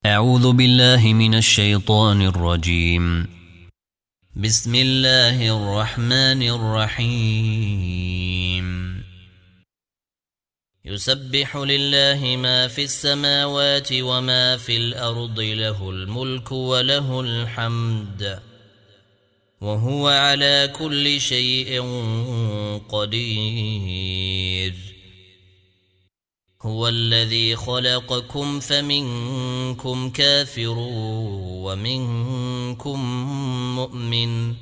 أعوذ بالله من الشيطان الرجيم. بسم الله الرحمن الرحيم. يسبح لله ما في السماوات وما في الأرض، له الملك وله الحمد، وهو على كل شيء قدير. هو الذي خلقكم فمنكم كافر ومنكم مؤمن،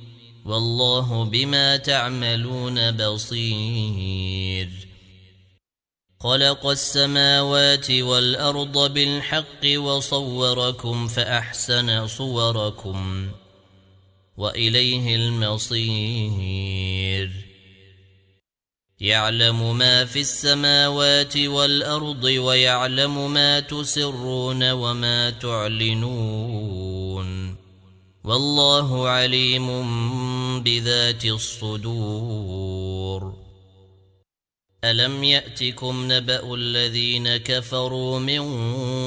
والله بما تعملون بصير. خلق السماوات والأرض بالحق وصوركم فأحسن صوركم وإليه المصير. يعلم ما في السماوات والأرض ويعلم ما تسرون وما تعلنون، والله عليم بذات الصدور. ألم يأتكم نبأ الذين كفروا من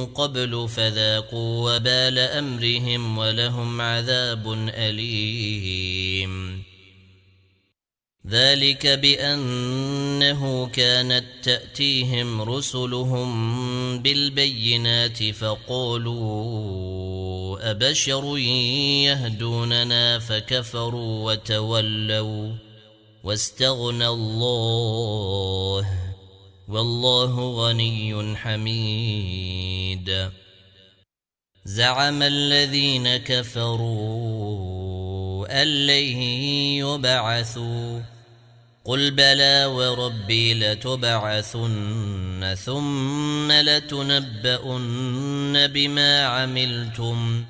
قبل فذاقوا وبال أمرهم ولهم عذاب أليم. ذلك بأنه كانت تأتيهم رسلهم بالبينات فقالوا أبشر يهدوننا فكفروا وتولوا واستغنى الله، والله غني حميد. زعم الذين كفروا أن لن يبعثوا، قل بلى وربي لتبعثن ثم لتنبؤن بما عملتم،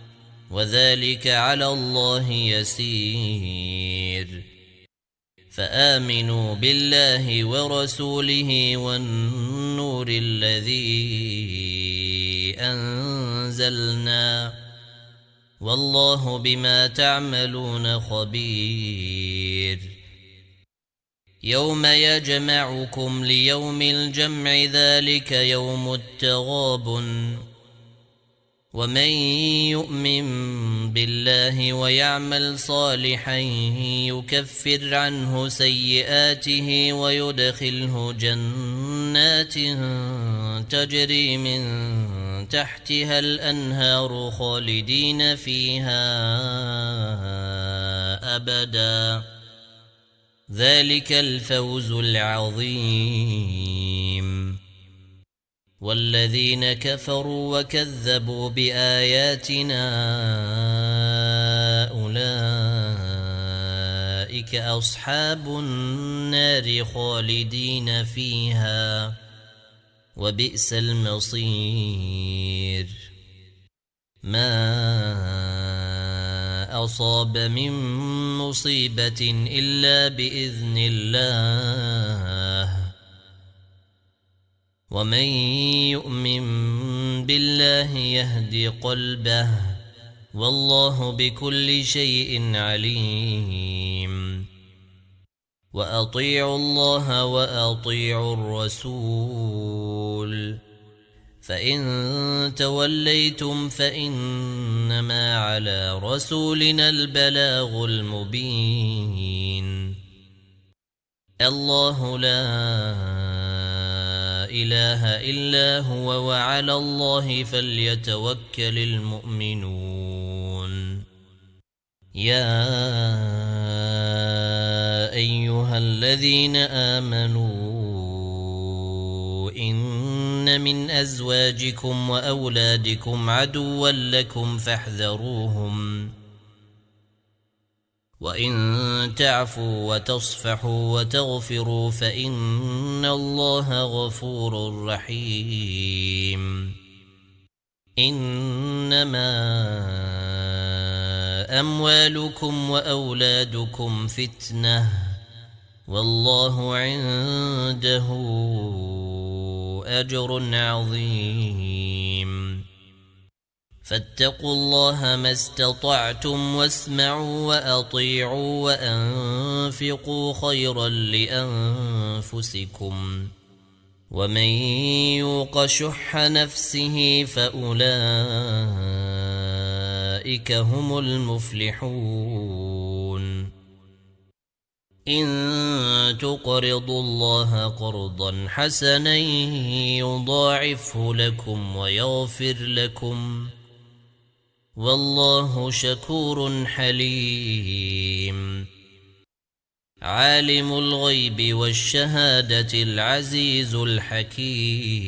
وذلك على الله يسير. فآمنوا بالله ورسوله والنور الذي أنزلنا، والله بما تعملون خبير. يوم يجمعكم ليوم الجمع، ذلك يوم التغابن. ومن يؤمن بالله ويعمل صالحا يكفر عنه سيئاته ويدخله جنات تجري من تحتها الأنهار خالدين فيها أبدا، ذلك الفوز العظيم. والذين كفروا وكذبوا بآياتنا أولئك أصحاب النار خالدين فيها، وبئس المصير. ما أصاب من مصيبة إلا بإذن الله، ومن يؤمن بالله يهدي قلبه، والله بكل شيء عليم. وأطيعوا الله وأطيعوا الرسول، فإن توليتم فإنما على رسولنا البلاغ المبين. الله لا إله إلا هو، وعلى الله فليتوكل المؤمنون. يا أيها الذين آمنوا إن من أزواجكم وأولادكم عدوا لكم فاحذروهم، وإن تعفوا وتصفحوا وتغفروا فإن الله غفور رحيم. إنما أموالكم وأولادكم فتنة، والله عنده أجر عظيم. فاتقوا الله ما استطعتم واسمعوا وأطيعوا وأنفقوا خيرا لأنفسكم، ومن يوق شح نفسه فأولئك هم المفلحون إن تقرضوا الله قرضا حسنا يضاعفه لكم ويغفر لكم والله شكور حليم عالم الغيب والشهادة العزيز الحكيم